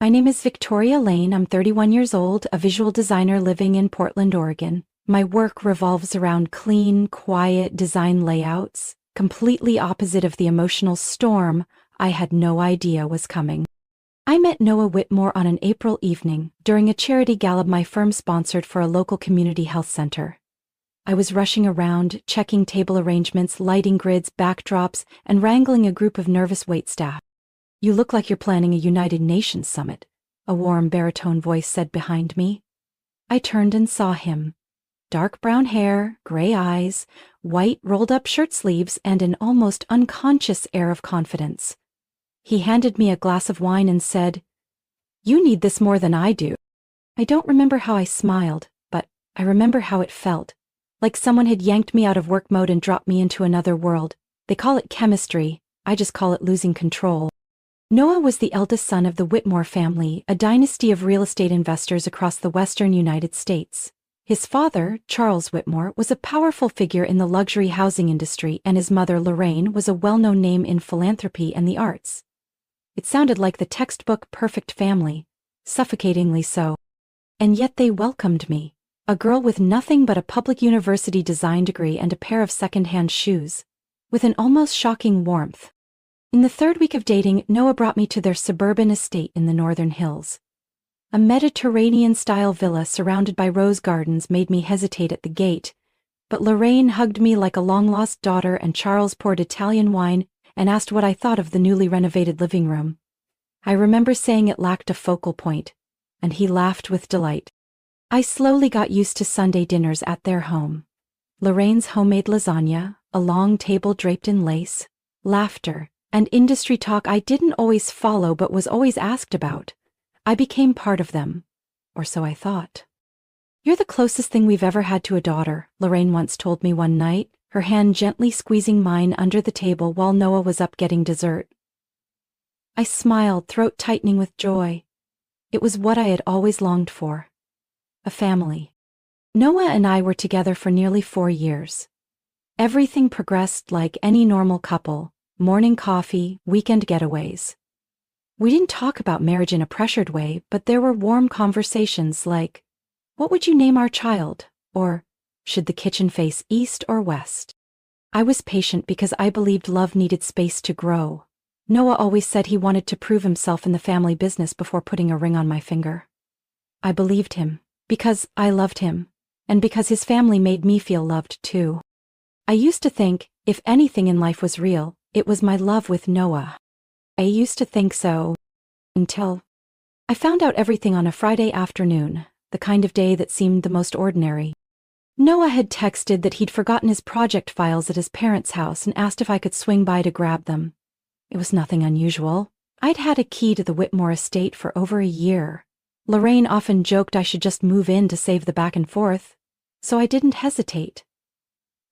My name is Victoria Lane. I'm 31 years old, a visual designer living in Portland, Oregon. My work revolves around clean, quiet design layouts, completely opposite of the emotional storm I had no idea was coming. I met Noah Whitmore on an April evening during a charity gala my firm sponsored for a local community health center. I was rushing around, checking table arrangements, lighting grids, backdrops, and wrangling a group of nervous waitstaff. "You look like you're planning a United Nations summit," a warm baritone voice said behind me. I turned and saw him. Dark brown hair, gray eyes, white rolled-up shirt sleeves, and an almost unconscious air of confidence. He handed me a glass of wine and said, "You need this more than I do." I don't remember how I smiled, but I remember how it felt, like someone had yanked me out of work mode and dropped me into another world. They call it chemistry, I just call it losing control. Noah was the eldest son of the Whitmore family, a dynasty of real estate investors across the western United States. His father, Charles Whitmore, was a powerful figure in the luxury housing industry, and his mother, Lorraine, was a well-known name in philanthropy and the arts. It sounded like the textbook perfect family, suffocatingly so. And yet they welcomed me, a girl with nothing but a public university design degree and a pair of second-hand shoes, with an almost shocking warmth. In the third week of dating, Noah brought me to their suburban estate in the northern hills. A Mediterranean-style villa surrounded by rose gardens made me hesitate at the gate, but Lorraine hugged me like a long-lost daughter and Charles poured Italian wine and asked what I thought of the newly renovated living room. I remember saying it lacked a focal point, and he laughed with delight. I slowly got used to Sunday dinners at their home. Lorraine's homemade lasagna, a long table draped in lace, laughter, and industry talk I didn't always follow but was always asked about. I became part of them, or so I thought. "You're the closest thing we've ever had to a daughter," Lorraine once told me one night, her hand gently squeezing mine under the table while Noah was up getting dessert. I smiled, throat tightening with joy. It was what I had always longed for. A family. Noah and I were together for nearly 4 years. Everything progressed like any normal couple. Morning coffee, weekend getaways. We didn't talk about marriage in a pressured way, but there were warm conversations like, "What would you name our child?" or, "Should the kitchen face east or west?" I was patient because I believed love needed space to grow. Noah always said he wanted to prove himself in the family business before putting a ring on my finger. I believed him, because I loved him, and because his family made me feel loved too. I used to think, if anything in life was real, it was my love with Noah. I used to think so, until I found out everything on a Friday afternoon, the kind of day that seemed the most ordinary. Noah had texted that he'd forgotten his project files at his parents' house and asked if I could swing by to grab them. It was nothing unusual. I'd had a key to the Whitmore estate for over a year. Lorraine often joked I should just move in to save the back and forth, so I didn't hesitate.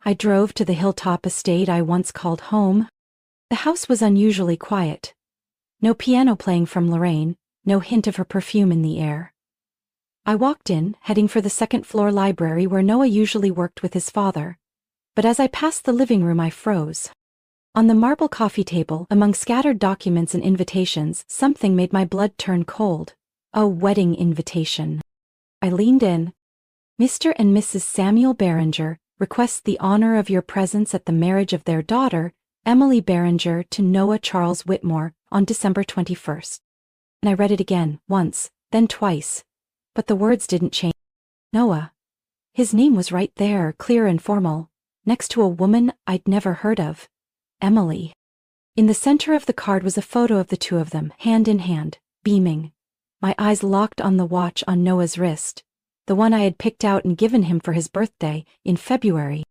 I drove to the hilltop estate I once called home. The house was unusually quiet. No piano playing from Lorraine, no hint of her perfume in the air. I walked in, heading for the second-floor library where Noah usually worked with his father. But as I passed the living room, I froze. On the marble coffee table, among scattered documents and invitations, something made my blood turn cold. A wedding invitation. I leaned in. "Mr. and Mrs. Samuel Barringer request the honor of your presence at the marriage of their daughter, Emily Barringer, to Noah Charles Whitmore on December 21st. And I read it again, once, then twice. But the words didn't change. Noah. His name was right there, clear and formal, next to a woman I'd never heard of. Emily. In the center of the card was a photo of the two of them, hand in hand, beaming. My eyes locked on the watch on Noah's wrist, the one I had picked out and given him for his birthday in February.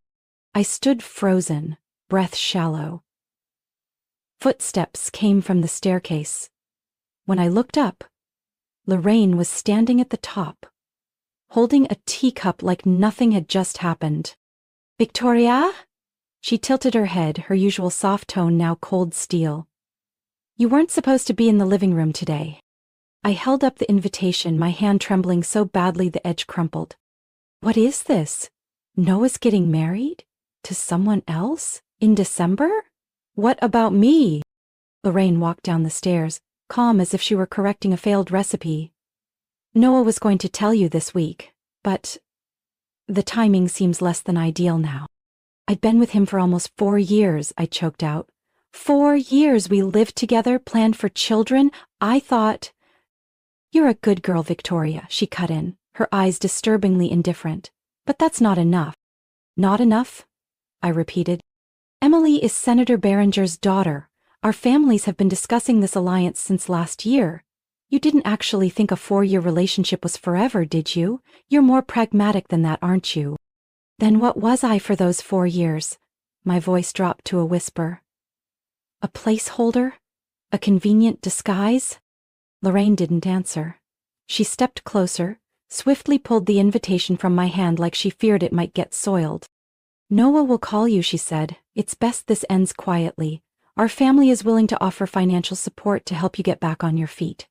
I stood frozen, breath shallow. Footsteps came from the staircase. When I looked up, Lorraine was standing at the top, holding a teacup like nothing had just happened. "Victoria?" She tilted her head, her usual soft tone now cold steel. "You weren't supposed to be in the living room today." I held up the invitation, my hand trembling so badly the edge crumpled. "What is this? Noah's getting married? To someone else? In December? What about me?" Lorraine walked down the stairs, calm as if she were correcting a failed recipe. Noah was going to tell you this week, but the timing seems less than ideal now. I'd been with him for almost 4 years, I choked out. 4 years we lived together, planned for children. I thought... You're a good girl, Victoria, she cut in, her eyes disturbingly indifferent. But that's not enough. Not enough? I repeated. Emily is Senator Barringer's daughter. Our families have been discussing this alliance since last year. You didn't actually think a 4-year relationship was forever, did you? You're more pragmatic than that, aren't you? Then what was I for those 4 years? My voice dropped to a whisper. A placeholder? A convenient disguise? Lorraine didn't answer. She stepped closer, swiftly pulled the invitation from my hand like she feared it might get soiled. Noah will call you, she said. It's best this ends quietly. Our family is willing to offer financial support to help you get back on your feet.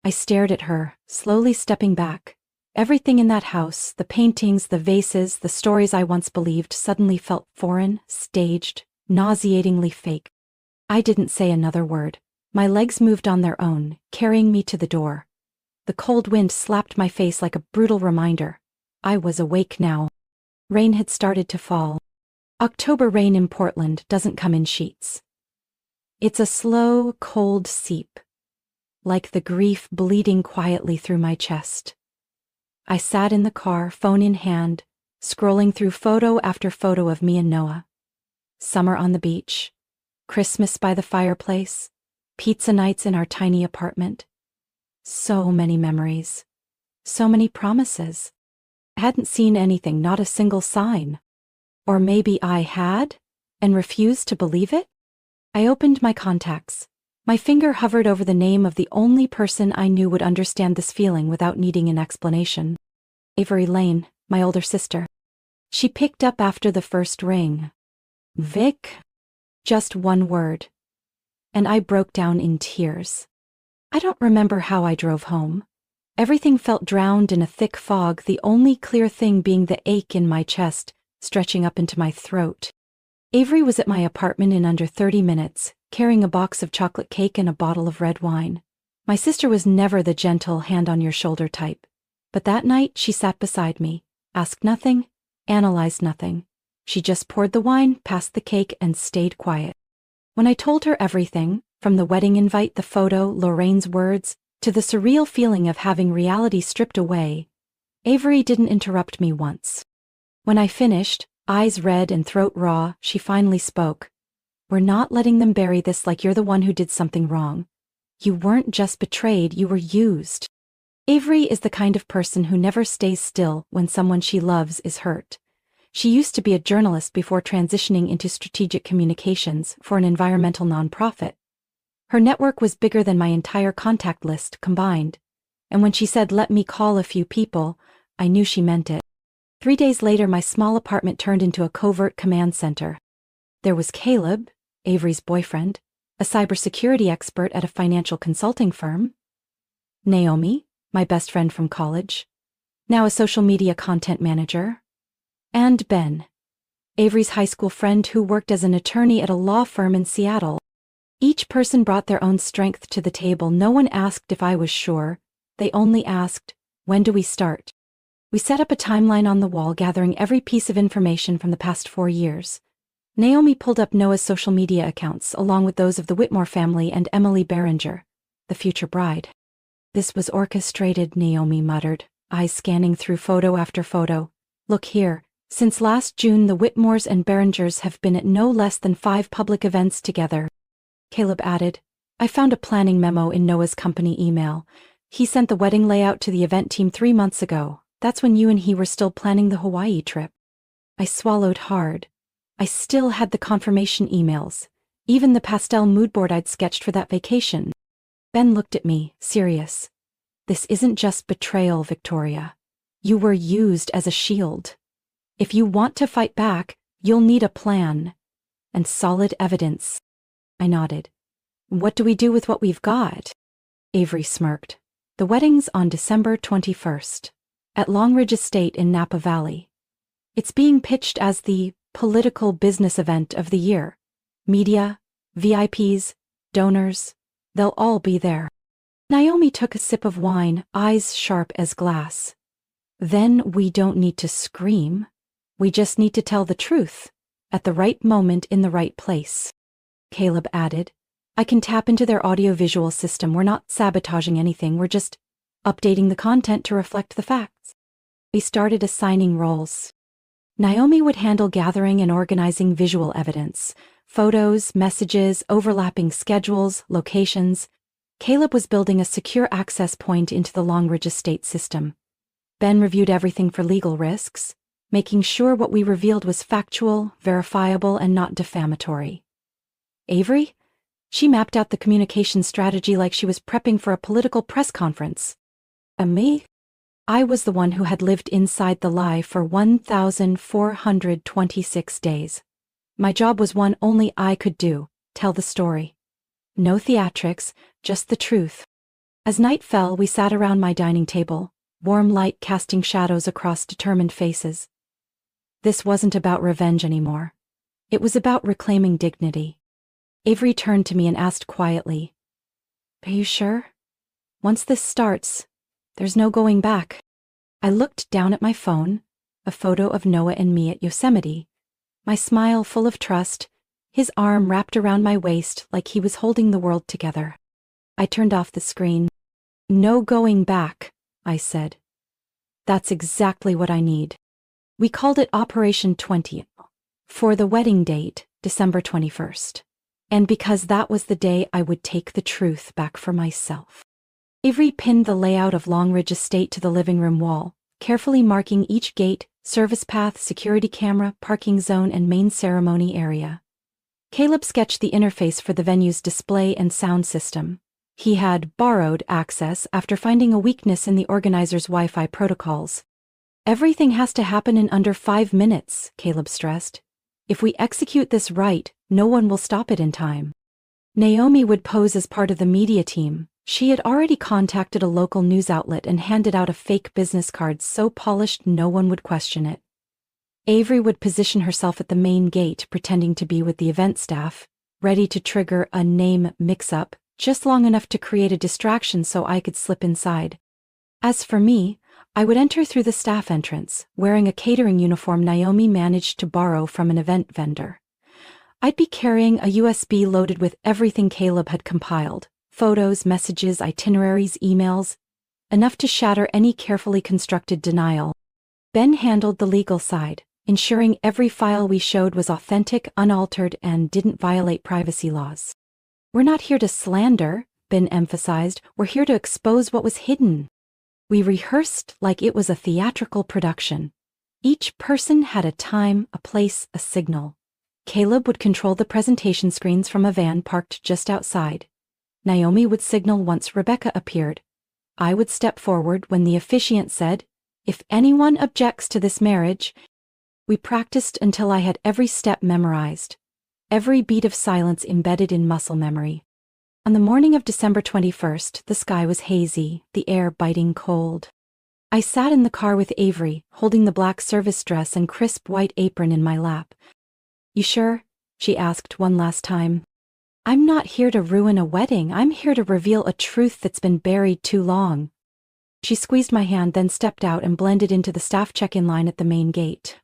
I stared at her, slowly stepping back. Everything in that house, the paintings, the vases, the stories I once believed suddenly felt foreign, staged, nauseatingly fake. I didn't say another word. My legs moved on their own, carrying me to the door. The cold wind slapped my face like a brutal reminder. I was awake now. Rain had started to fall. October rain in Portland doesn't come in sheets. It's a slow, cold seep, like the grief bleeding quietly through my chest. I sat in the car, phone in hand, scrolling through photo after photo of me and Noah. Summer on the beach, Christmas by the fireplace, pizza nights in our tiny apartment. So many memories. So many promises. I hadn't seen anything, not a single sign. Or maybe I had, and refused to believe it? I opened my contacts. My finger hovered over the name of the only person I knew would understand this feeling without needing an explanation. Avery Lane, my older sister. She picked up after the first ring. Vic? Just one word. And I broke down in tears. I don't remember how I drove home. Everything felt drowned in a thick fog, the only clear thing being the ache in my chest, stretching up into my throat. Avery was at my apartment in under 30 minutes, carrying a box of chocolate cake and a bottle of red wine. My sister was never the gentle, hand-on-your-shoulder type. But that night she sat beside me, asked nothing, analyzed nothing. She just poured the wine, passed the cake, and stayed quiet. When I told her everything, from the wedding invite, the photo, Lorraine's words, to the surreal feeling of having reality stripped away, Avery didn't interrupt me once. When I finished, eyes red and throat raw, she finally spoke. We're not letting them bury this like you're the one who did something wrong. You weren't just betrayed, you were used. Avery is the kind of person who never stays still when someone she loves is hurt. She used to be a journalist before transitioning into strategic communications for an environmental nonprofit. Her network was bigger than my entire contact list combined, and when she said let me call a few people, I knew she meant it. 3 days later, my small apartment turned into a covert command center. There was Caleb, Avery's boyfriend, a cybersecurity expert at a financial consulting firm. Naomi, my best friend from college, now a social media content manager. And Ben, Avery's high school friend who worked as an attorney at a law firm in Seattle. Each person brought their own strength to the table. No one asked if I was sure. They only asked, when do we start? We set up a timeline on the wall, gathering every piece of information from the past 4 years. Naomi pulled up Noah's social media accounts, along with those of the Whitmore family and Emily Barringer, the future bride. This was orchestrated, Naomi muttered, eyes scanning through photo after photo. Look here. Since last June, the Whitmores and Barringers have been at no less than 5 public events together. Caleb added, I found a planning memo in Noah's company email. He sent the wedding layout to the event team 3 months ago. That's when you and he were still planning the Hawaii trip. I swallowed hard. I still had the confirmation emails, even the pastel mood board I'd sketched for that vacation. Ben looked at me, serious. This isn't just betrayal, Victoria. You were used as a shield. If you want to fight back, you'll need a plan. And solid evidence. I nodded. What do we do with what we've got? Avery smirked. The wedding's on December 21st, at Longridge Estate in Napa Valley. It's being pitched as the political business event of the year. Media, VIPs, donors, they'll all be there. Naomi took a sip of wine, eyes sharp as glass. Then we don't need to scream. We just need to tell the truth, at the right moment in the right place. Caleb added, I can tap into their audio-visual system. We're not sabotaging anything, we're just updating the content to reflect the facts. We started assigning roles. Naomi would handle gathering and organizing visual evidence, photos, messages, overlapping schedules, locations. Caleb was building a secure access point into the Longridge estate system. Ben reviewed everything for legal risks, making sure what we revealed was factual, verifiable, and not defamatory. Avery? She mapped out the communication strategy like she was prepping for a political press conference. And me? I was the one who had lived inside the lie for 1,426 days. My job was one only I could do, tell the story. No theatrics, just the truth. As night fell, we sat around my dining table, warm light casting shadows across determined faces. This wasn't about revenge anymore. It was about reclaiming dignity. Avery turned to me and asked quietly, Are you sure? Once this starts, there's no going back. I looked down at my phone, a photo of Noah and me at Yosemite, my smile full of trust, his arm wrapped around my waist like he was holding the world together. I turned off the screen. No going back, I said. That's exactly what I need. We called it Operation 20 for the wedding date, December 21st. And because that was the day I would take the truth back for myself. Avery pinned the layout of Longridge Estate to the living room wall, carefully marking each gate, service path, security camera, parking zone, and main ceremony area. Caleb sketched the interface for the venue's display and sound system. He had borrowed access after finding a weakness in the organizer's Wi-Fi protocols. Everything has to happen in under 5 minutes, Caleb stressed. If we execute this right, no one will stop it in time. Naomi would pose as part of the media team. She had already contacted a local news outlet and handed out a fake business card so polished no one would question it. Avery would position herself at the main gate, pretending to be with the event staff, ready to trigger a name mix-up, just long enough to create a distraction so I could slip inside. As for me, I would enter through the staff entrance, wearing a catering uniform Naomi managed to borrow from an event vendor. I'd be carrying a USB loaded with everything Caleb had compiled. Photos, messages, itineraries, emails, enough to shatter any carefully constructed denial. Ben handled the legal side, ensuring every file we showed was authentic, unaltered, and didn't violate privacy laws. We're not here to slander, Ben emphasized, we're here to expose what was hidden. We rehearsed like it was a theatrical production. Each person had a time, a place, a signal. Caleb would control the presentation screens from a van parked just outside. Naomi would signal once Rebecca appeared. I would step forward when the officiant said, If anyone objects to this marriage. We practiced until I had every step memorized, every beat of silence embedded in muscle memory. On the morning of December 21st, the sky was hazy, the air biting cold. I sat in the car with Avery, holding the black service dress and crisp white apron in my lap. You sure? She asked one last time. I'm not here to ruin a wedding, I'm here to reveal a truth that's been buried too long. She squeezed my hand, then stepped out and blended into the staff check-in line at the main gate.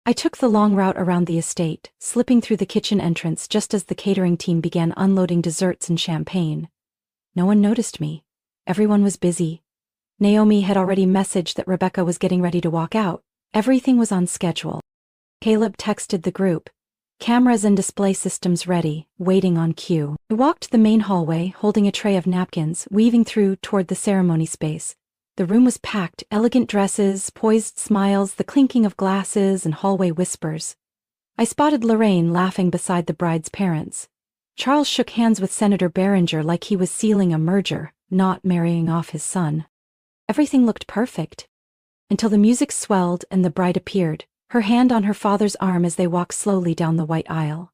I took the long route around the estate, slipping through the kitchen entrance just as the catering team began unloading desserts and champagne. No one noticed me. Everyone was busy. Naomi had already messaged that Rebecca was getting ready to walk out. Everything was on schedule. Caleb texted the group. Cameras and display systems ready, waiting on cue. I walked the main hallway, holding a tray of napkins, weaving through toward the ceremony space. The room was packed, elegant dresses, poised smiles, the clinking of glasses, and hallway whispers. I spotted Lorraine laughing beside the bride's parents. Charles shook hands with Senator Barringer like he was sealing a merger, not marrying off his son. Everything looked perfect. Until the music swelled and the bride appeared, her hand on her father's arm as they walked slowly down the white aisle.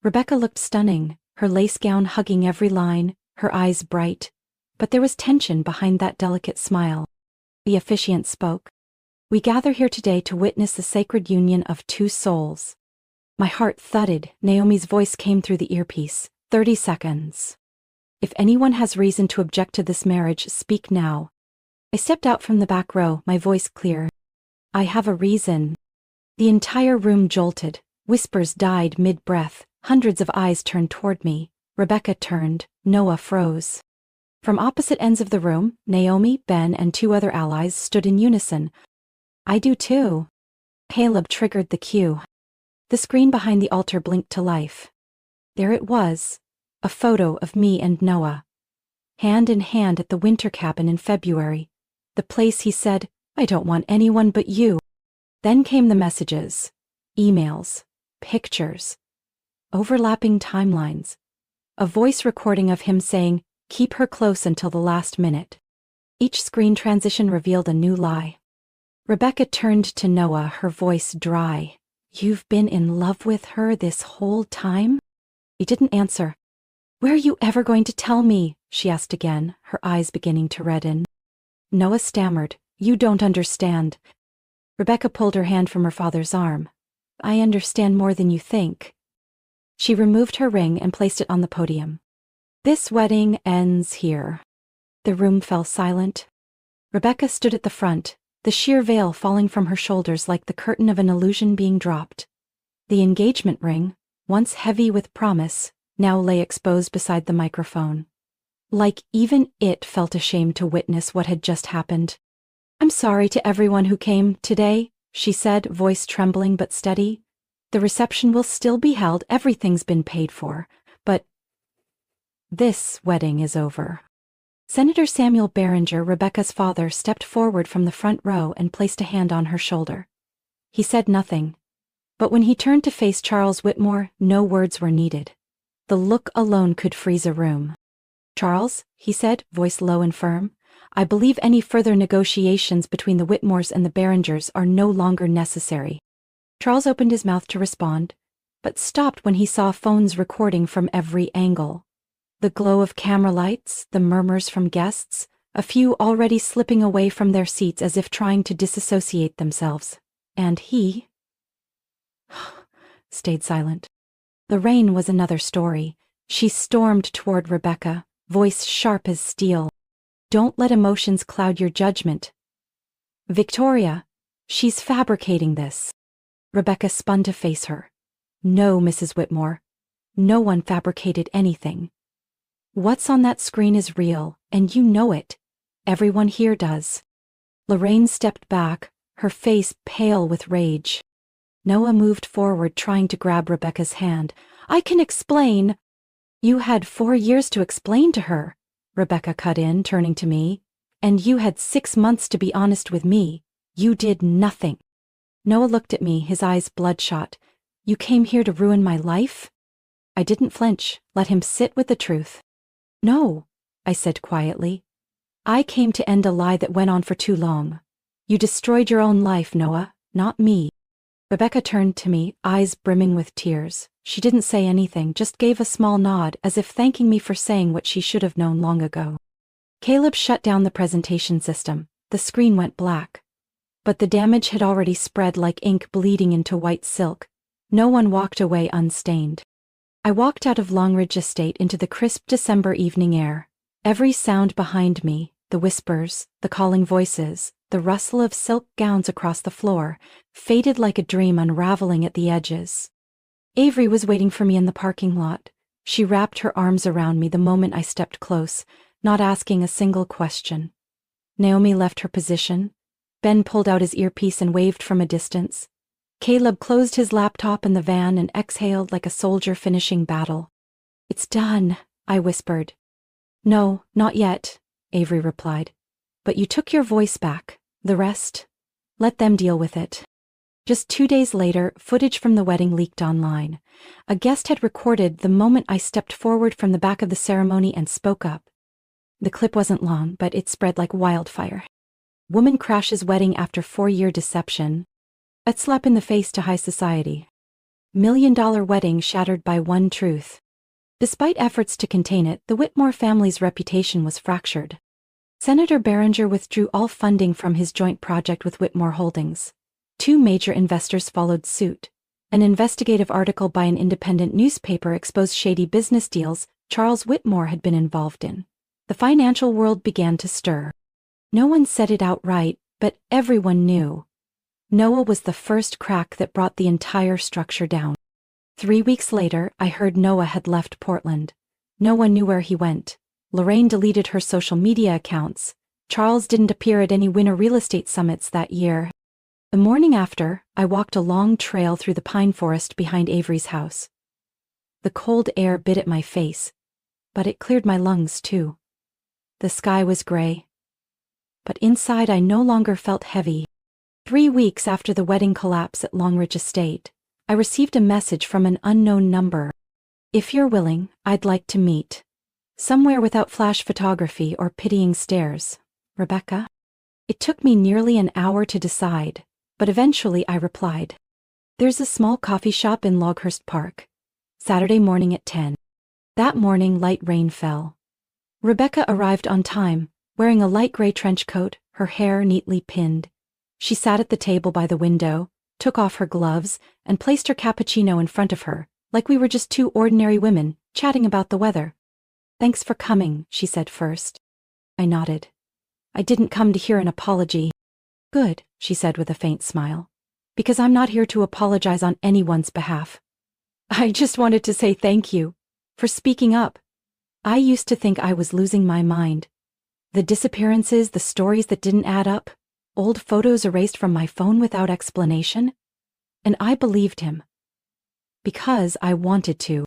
Rebecca looked stunning, her lace gown hugging every line, her eyes bright. But there was tension behind that delicate smile. The officiant spoke. We gather here today to witness the sacred union of two souls. My heart thudded. Naomi's voice came through the earpiece. 30 seconds. If anyone has reason to object to this marriage, speak now. I stepped out from the back row, my voice clear. I have a reason. The entire room jolted. Whispers died mid-breath. Hundreds of eyes turned toward me. Rebecca turned. Noah froze. From opposite ends of the room, Naomi, Ben, and 2 other allies stood in unison. I do too. Caleb triggered the cue. The screen behind the altar blinked to life. There it was, a photo of me and Noah. Hand in hand at the winter cabin in February, the place he said, I don't want anyone but you. Then came the messages, emails, pictures, overlapping timelines, a voice recording of him saying, keep her close until the last minute. Each screen transition revealed a new lie. Rebecca turned to Noah, her voice dry. You've been in love with her this whole time? He didn't answer. Where are you ever going to tell me? She asked again, her eyes beginning to redden. Noah stammered. You don't understand. Rebecca pulled her hand from her father's arm. I understand more than you think. She removed her ring and placed it on the podium. This wedding ends here. The room fell silent. Rebecca stood at the front, the sheer veil falling from her shoulders like the curtain of an illusion being dropped. The engagement ring, once heavy with promise, now lay exposed beside the microphone. Like even it felt ashamed to witness what had just happened. I'm sorry to everyone who came today, she said, voice trembling but steady. The reception will still be held, everything's been paid for, but this wedding is over. Senator Samuel Berenger, Rebecca's father, stepped forward from the front row and placed a hand on her shoulder. He said nothing, but when he turned to face Charles Whitmore, no words were needed. The look alone could freeze a room. Charles, he said, voice low and firm, I believe any further negotiations between the Whitmores and the Berengers are no longer necessary. Charles opened his mouth to respond, but stopped when he saw phones recording from every angle. The glow of camera lights, the murmurs from guests, a few already slipping away from their seats as if trying to disassociate themselves. And he stayed silent. Lorraine was another story. She stormed toward Rebecca, voice sharp as steel. Don't let emotions cloud your judgment. Victoria, she's fabricating this. Rebecca spun to face her. No, Mrs. Whitmore. No one fabricated anything. What's on that screen is real, and you know it. Everyone here does. Lorraine stepped back, her face pale with rage. Noah moved forward, trying to grab Rebecca's hand. I can explain. You had 4 years to explain to her, Rebecca cut in, turning to me. And you had 6 months to be honest with me. You did nothing. Noah looked at me, his eyes bloodshot. You came here to ruin my life? I didn't flinch, let him sit with the truth. No, I said quietly. I came to end a lie that went on for too long. You destroyed your own life, Noah, not me. Rebecca turned to me, eyes brimming with tears. She didn't say anything, just gave a small nod, as if thanking me for saying what she should have known long ago. Caleb shut down the presentation system. The screen went black. But the damage had already spread like ink bleeding into white silk. No one walked away unstained. I walked out of Longridge Estate into the crisp December evening air. Every sound behind me, the whispers, the calling voices, the rustle of silk gowns across the floor, faded like a dream unraveling at the edges. Avery was waiting for me in the parking lot. She wrapped her arms around me the moment I stepped close, not asking a single question. Naomi left her position. Ben pulled out his earpiece and waved from a distance. Caleb closed his laptop in the van and exhaled like a soldier finishing battle. It's done, I whispered. No, not yet, Avery replied. But you took your voice back. The rest? Let them deal with it. Just 2 days later, footage from the wedding leaked online. A guest had recorded the moment I stepped forward from the back of the ceremony and spoke up. The clip wasn't long, but it spread like wildfire. Woman crashes wedding after 4-year deception. A slap in the face to high society. $1 million wedding shattered by one truth. Despite efforts to contain it, the Whitmore family's reputation was fractured. Senator Berenger withdrew all funding from his joint project with Whitmore Holdings. 2 major investors followed suit. An investigative article by an independent newspaper exposed shady business deals, Charles Whitmore had been involved in. The financial world began to stir. No one said it outright, but everyone knew. Noah was the first crack that brought the entire structure down. 3 weeks later, I heard Noah had left Portland. No one knew where he went. Lorraine deleted her social media accounts. Charles didn't appear at any winter real estate summits that year. The morning after, I walked a long trail through the pine forest behind Avery's house. The cold air bit at my face, but it cleared my lungs too. The sky was gray, but inside I no longer felt heavy. 3 weeks after the wedding collapse at Longridge Estate, I received a message from an unknown number. "If you're willing, I'd like to meet. Somewhere without flash photography or pitying stares. Rebecca?" It took me nearly an hour to decide, but eventually I replied. "There's a small coffee shop in Loghurst Park. Saturday morning at 10. That morning light rain fell. Rebecca arrived on time, wearing a light gray trench coat, her hair neatly pinned. She sat at the table by the window, took off her gloves, and placed her cappuccino in front of her, like we were just two ordinary women, chatting about the weather. "Thanks for coming," she said first. I nodded. "I didn't come to hear an apology." "Good," she said with a faint smile. "Because I'm not here to apologize on anyone's behalf. I just wanted to say thank you for speaking up. I used to think I was losing my mind. The disappearances, the stories that didn't add up, old photos erased from my phone without explanation. And I believed him. Because I wanted to."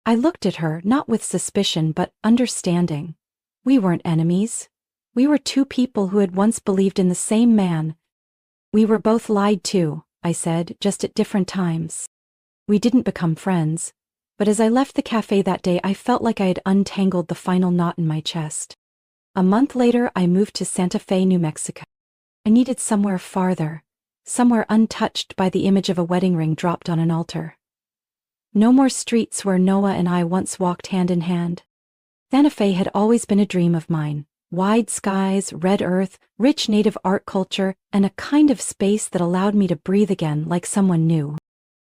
I looked at her, not with suspicion but understanding. We weren't enemies. We were two people who had once believed in the same man. "We were both lied to," I said, "just at different times." We didn't become friends, but as I left the cafe that day I felt like I had untangled the final knot in my chest. A month later I moved to Santa Fe, New Mexico. I needed somewhere farther, somewhere untouched by the image of a wedding ring dropped on an altar. No more streets where Noah and I once walked hand in hand. Santa Fe had always been a dream of mine. Wide skies, red earth, rich native art culture, and a kind of space that allowed me to breathe again like someone new.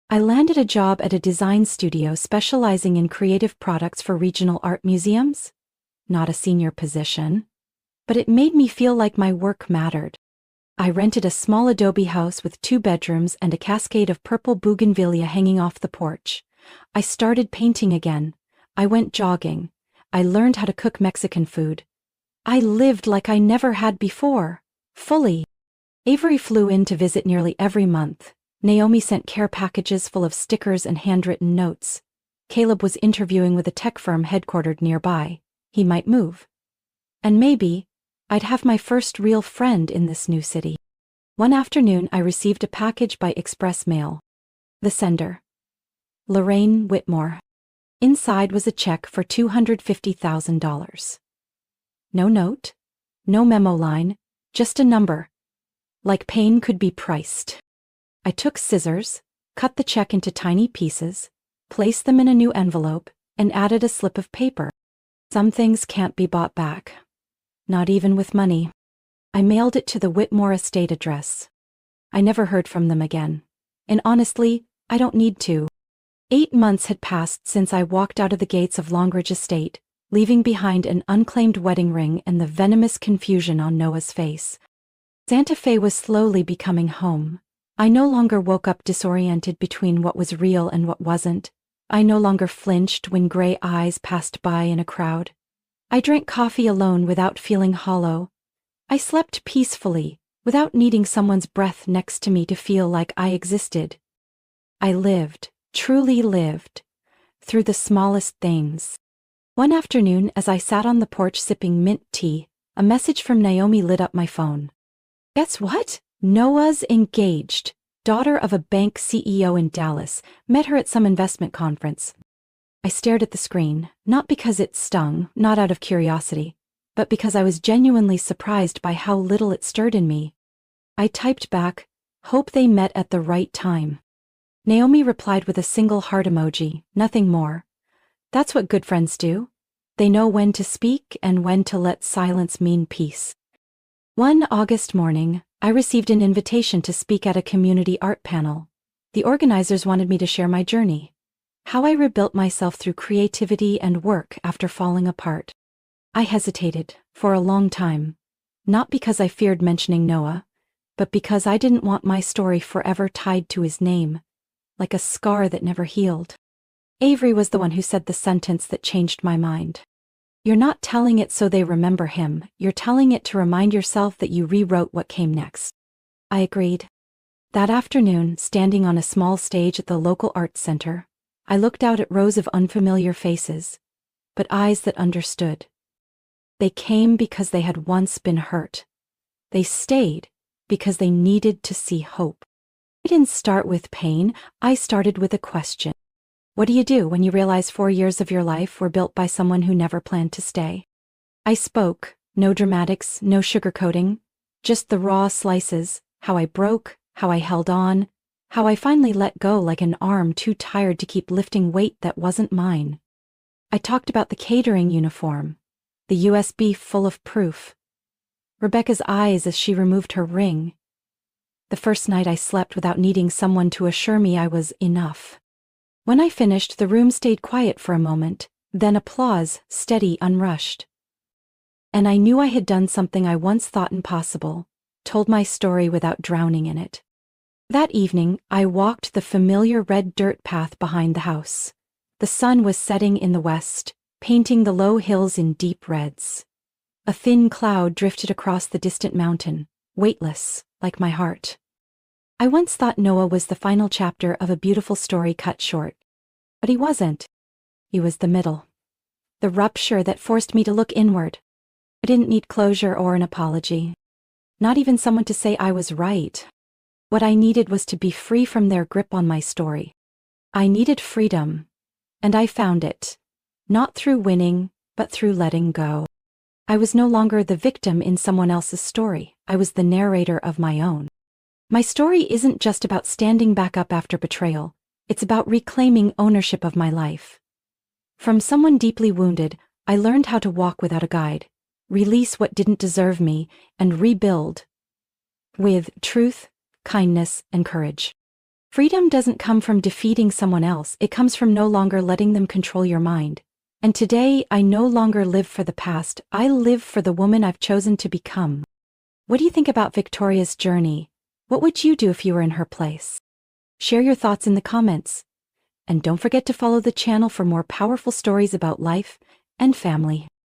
I landed a job at a design studio specializing in creative products for regional art museums. Not a senior position, but it made me feel like my work mattered. I rented a small adobe house with 2 bedrooms and a cascade of purple bougainvillea hanging off the porch. I started painting again. I went jogging. I learned how to cook Mexican food. I lived like I never had before, fully. Avery flew in to visit nearly every month. Naomi sent care packages full of stickers and handwritten notes. Caleb was interviewing with a tech firm headquartered nearby. He might move. And maybe I'd have my first real friend in this new city. One afternoon I received a package by express mail. The sender: Lorraine Whitmore. Inside was a check for $250,000. No note, no memo line, just a number. Like pain could be priced. I took scissors, cut the check into tiny pieces, placed them in a new envelope, and added a slip of paper. Some things can't be bought back. Not even with money. I mailed it to the Whitmore estate address. I never heard from them again. And honestly, I don't need to. 8 months had passed since I walked out of the gates of Longridge Estate, leaving behind an unclaimed wedding ring and the venomous confusion on Noah's face. Santa Fe was slowly becoming home. I no longer woke up disoriented between what was real and what wasn't. I no longer flinched when gray eyes passed by in a crowd. I drank coffee alone without feeling hollow. I slept peacefully, without needing someone's breath next to me to feel like I existed. I lived, truly lived, through the smallest things. One afternoon, as I sat on the porch sipping mint tea, a message from Naomi lit up my phone. Guess what? Noah's engaged. Daughter of a bank CEO in Dallas, met her at some investment conference. I stared at the screen, not because it stung, not out of curiosity, but because I was genuinely surprised by how little it stirred in me. I typed back, "Hope they met at the right time." Naomi replied with a single heart emoji, nothing more. That's what good friends do. They know when to speak and when to let silence mean peace. One August morning, I received an invitation to speak at a community art panel. The organizers wanted me to share my journey. How I rebuilt myself through creativity and work after falling apart. I hesitated, for a long time. Not because I feared mentioning Noah, but because I didn't want my story forever tied to his name, like a scar that never healed. Avery was the one who said the sentence that changed my mind. You're not telling it so they remember him, you're telling it to remind yourself that you rewrote what came next. I agreed. That afternoon, standing on a small stage at the local arts center, I looked out at rows of unfamiliar faces, but eyes that understood. They came because they had once been hurt. They stayed because they needed to see hope. I didn't start with pain, I started with a question. What do you do when you realize 4 years of your life were built by someone who never planned to stay? I spoke, no dramatics, no sugarcoating, just the raw slices, how I broke, how I held on, how I finally let go like an arm too tired to keep lifting weight that wasn't mine. I talked about the catering uniform, the USB full of proof, Rebecca's eyes as she removed her ring. The first night I slept without needing someone to assure me I was enough. When I finished, the room stayed quiet for a moment, then applause, steady, unrushed. And I knew I had done something I once thought impossible, told my story without drowning in it. That evening, I walked the familiar red dirt path behind the house. The sun was setting in the west, painting the low hills in deep reds. A thin cloud drifted across the distant mountain, weightless, like my heart. I once thought Noah was the final chapter of a beautiful story cut short. But he wasn't. He was the middle. The rupture that forced me to look inward. I didn't need closure or an apology. Not even someone to say I was right. What I needed was to be free from their grip on my story. I needed freedom. And I found it. Not through winning, but through letting go. I was no longer the victim in someone else's story. I was the narrator of my own. My story isn't just about standing back up after betrayal. It's about reclaiming ownership of my life. From someone deeply wounded, I learned how to walk without a guide, release what didn't deserve me, and rebuild with truth, kindness, and courage. Freedom doesn't come from defeating someone else, it comes from no longer letting them control your mind. And today, I no longer live for the past, I live for the woman I've chosen to become. What do you think about Victoria's journey? What would you do if you were in her place? Share your thoughts in the comments. And don't forget to follow the channel for more powerful stories about life and family.